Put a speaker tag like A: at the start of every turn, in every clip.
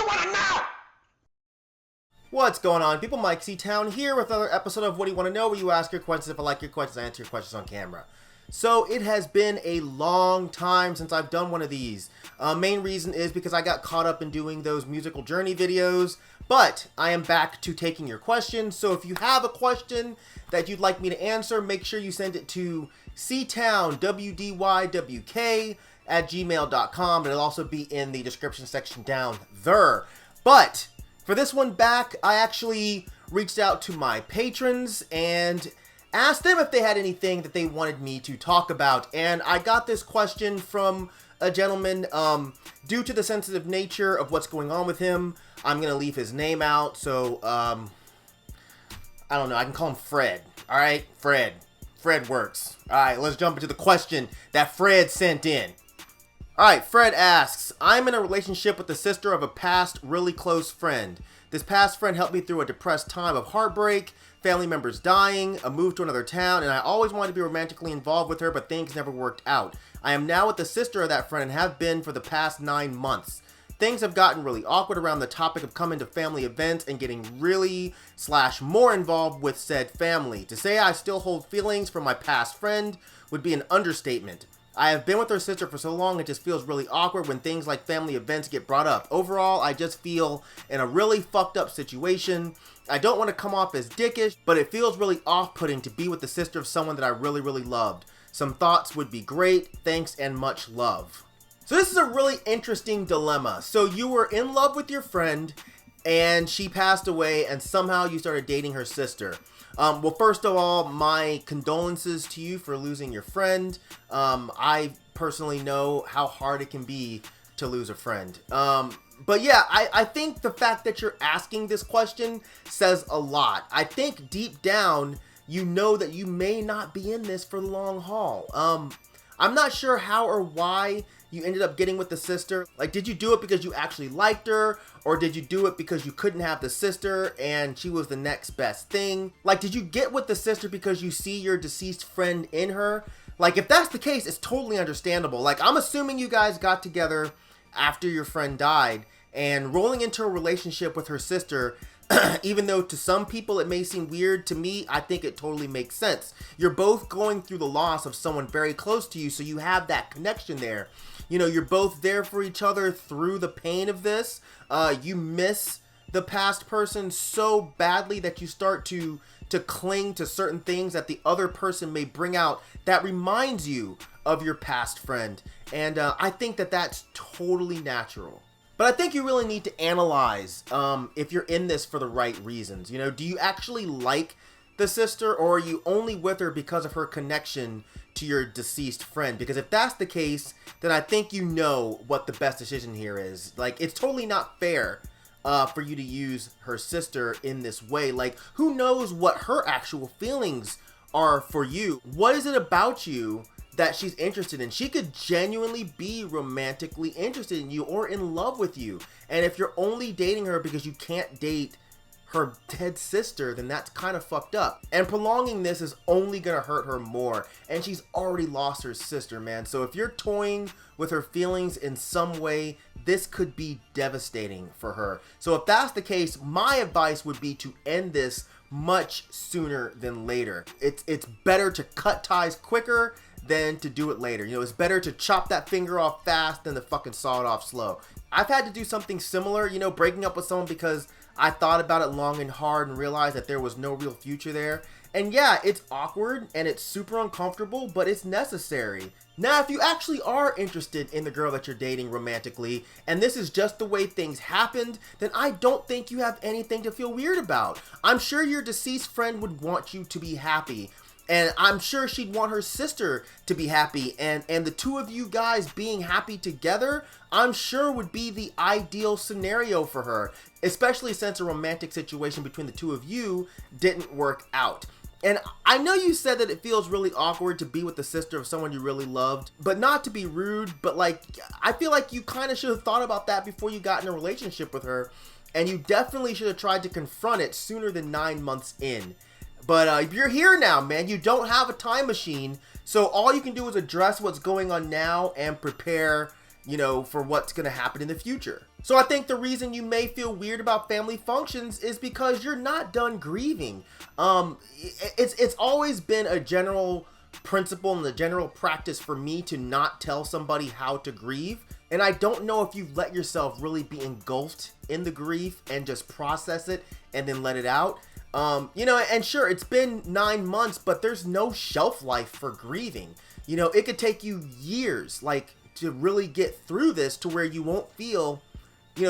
A: you want to know?
B: What's going on, people? Myke ctown here with another episode of What Do You Want to Know, where you ask your questions. If I like your questions, I answer your questions on camera. So it has been a long time since I've done one of these. Main reason is because I got caught up in doing those musical journey videos, but I am back to taking your questions. So if you have a question that you'd like me to answer, make sure you send it to ctownwdywk at gmail.com. It'll also be in the description section down there. But for this one back, I actually reached out to my patrons and asked them if they had anything that they wanted me to talk about. And I got this question from a gentleman. Due to the sensitive nature of what's going on with him, I'm going to leave his name out. So, I don't know. I can call him Fred. All right? Fred. Fred works. All right, let's jump into the question that Fred sent in. All right, Fred asks, I'm in a relationship with the sister of a past really close friend. This past friend helped me through a depressed time of heartbreak, family members dying, a move to another town, and I always wanted to be romantically involved with her, but things never worked out. I am now with the sister of that friend and have been for the past 9 months. Things have gotten really awkward around the topic of coming to family events and getting really/more involved with said family. To say I still hold feelings for my past friend would be an understatement. I have been with her sister for so long, it just feels really awkward when things like family events get brought up. Overall, I just feel in a really fucked up situation. I don't want to come off as dickish, but it feels really off-putting to be with the sister of someone that I really loved. Some thoughts would be great. Thanks and much love. So this is a really interesting dilemma. So you were in love with your friend and she passed away and somehow you started dating her sister. Well, first of all, my condolences to you for losing your friend. I personally know how hard it can be to lose a friend. But yeah, I think the fact that you're asking this question says a lot. I think deep down, you know that you may not be in this for the long haul. I'm not sure how or why you ended up getting with the sister. Like, did you do it because you actually liked her? Or did you do it because you couldn't have the sister and she was the next best thing? Like, did you get with the sister because you see your deceased friend in her? Like, if that's the case, it's totally understandable. Like, I'm assuming you guys got together after your friend died, and rolling into a relationship with her sister, even though to some people it may seem weird, to me, I think it totally makes sense. You're both going through the loss of someone very close to you, so you have that connection there. You know, you're both there for each other through the pain of this. You miss the past person so badly that you start to cling to certain things that the other person may bring out that reminds you of your past friend. And I think that that's totally natural. But I think you really need to analyze if you're in this for the right reasons. You know, do you actually like the sister, or are you only with her because of her connection to your deceased friend? Because if that's the case, then I think you know what the best decision here is. Like, it's totally not fair for you to use her sister in this way. Like, who knows what her actual feelings are for you? What is it about you that she's interested in? She could genuinely be romantically interested in you or in love with you. And if you're only dating her because you can't date her dead sister, then that's kind of fucked up. And prolonging this is only gonna hurt her more. And she's already lost her sister, man. So if you're toying with her feelings in some way, this could be devastating for her. So if that's the case, my advice would be to end this much sooner than later. It's better to cut ties quicker than to do it later. You know, it's better to chop that finger off fast than to fucking saw it off slow. I've had to do something similar, you know, breaking up with someone because I thought about it long and hard and realized that there was no real future there. And yeah, it's awkward and it's super uncomfortable, but it's necessary. Now, if you actually are interested in the girl that you're dating romantically, and this is just the way things happened, then I don't think you have anything to feel weird about. I'm sure your deceased friend would want you to be happy. And I'm sure she'd want her sister to be happy, and the two of you guys being happy together, I'm sure would be the ideal scenario for her, especially since a romantic situation between the two of you didn't work out. And I know you said that it feels really awkward to be with the sister of someone you really loved, but not to be rude, but like, I feel like you kind of should have thought about that before you got in a relationship with her, and you definitely should have tried to confront it sooner than 9 months in. But you're here now, man. You don't have a time machine, so all you can do is address what's going on now and prepare for what's going to happen in the future. So I think the reason you may feel weird about family functions is because you're not done grieving. It's always been a general principle and the general practice for me to not tell somebody how to grieve. And I don't know if you've let yourself really be engulfed in the grief and just process it and then let it out. And sure, it's been 9 months, but there's no shelf life for grieving. It could take you years, to really get through this to where you won't feel,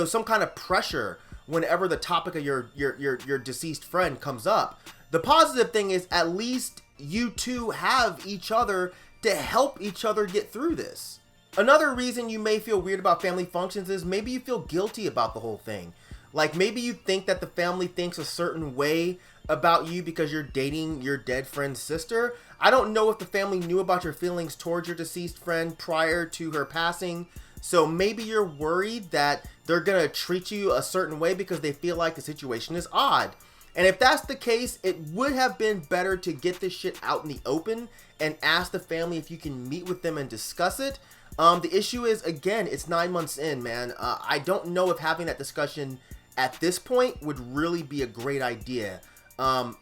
B: some kind of pressure whenever the topic of your deceased friend comes up. The positive thing is at least you two have each other to help each other get through this. Another reason you may feel weird about family functions is maybe you feel guilty about the whole thing. Maybe you think that the family thinks a certain way about you because you're dating your dead friend's sister. I don't know if the family knew about your feelings towards your deceased friend prior to her passing. So maybe you're worried that they're going to treat you a certain way because they feel like the situation is odd. And if that's the case, it would have been better to get this shit out in the open and ask the family if you can meet with them and discuss it. The issue is, again, it's 9 months in, man. I don't know if having that discussion at this point would really be a great idea.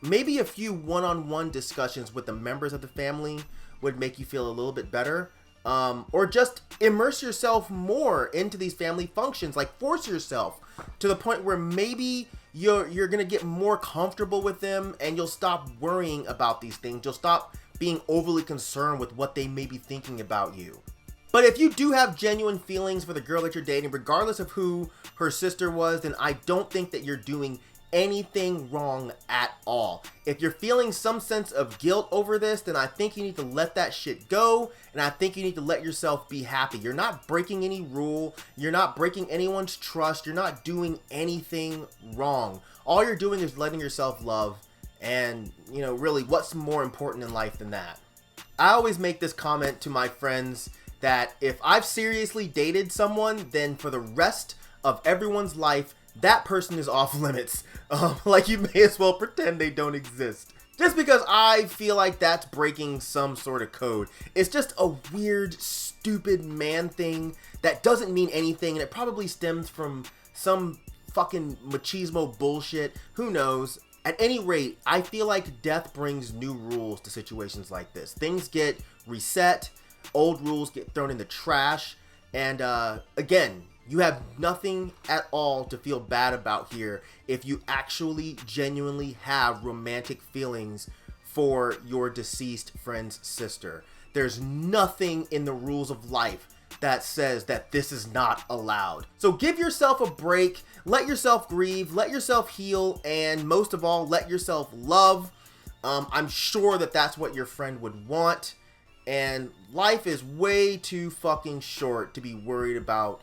B: Maybe a few one-on-one discussions with the members of the family would make you feel a little bit better. Or just immerse yourself more into these family functions. Force yourself to the point where maybe you're gonna get more comfortable with them and you'll stop worrying about these things. You'll stop being overly concerned with what they may be thinking about you. But if you do have genuine feelings for the girl that you're dating, regardless of who her sister was, then I don't think that you're doing anything wrong at all. If you're feeling some sense of guilt over this, then I think you need to let that shit go, and I think you need to let yourself be happy. You're not breaking any rule, you're not breaking anyone's trust, you're not doing anything wrong. All you're doing is letting yourself love, and really, what's more important in life than that? I always make this comment to my friends that if I've seriously dated someone, then for the rest of everyone's life, that person is off limits. You may as well pretend they don't exist. Just because I feel like that's breaking some sort of code. It's just a weird, stupid man thing that doesn't mean anything, and it probably stems from some fucking machismo bullshit. Who knows? At any rate, I feel like death brings new rules to situations like this. Things get reset, old rules get thrown in the trash, and again, you have nothing at all to feel bad about here if you actually genuinely have romantic feelings for your deceased friend's sister. There's nothing in the rules of life that says that this is not allowed. So give yourself a break, let yourself grieve, let yourself heal, and most of all, let yourself love. I'm sure that that's what your friend would want, and life is way too fucking short to be worried about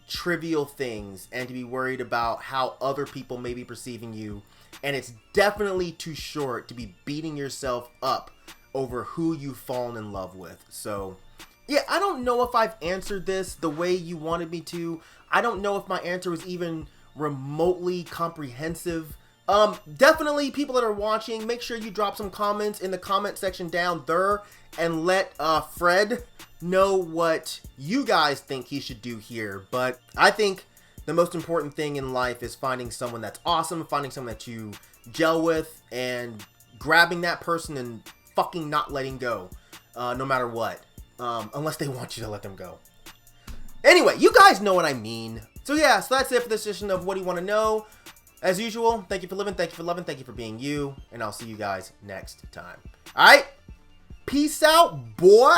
B: trivial things and to be worried about how other people may be perceiving you, and it's definitely too short to be beating yourself up over who you've fallen in love with. So yeah, I don't know if I've answered this the way you wanted me to. I don't know if my answer was even remotely comprehensive. Definitely, people that are watching, make sure you drop some comments in the comment section down there and let Fred know what you guys think he should do here. But I think the most important thing in life is finding someone that's awesome, finding someone that you gel with, and grabbing that person and fucking not letting go, no matter what, unless they want you to let them go. Anyway, you guys know what I mean. So yeah, so that's it for this edition of What Do You Want to Know? As usual, thank you for living, thank you for loving, thank you for being you, and I'll see you guys next time. Alright? Peace out, boy!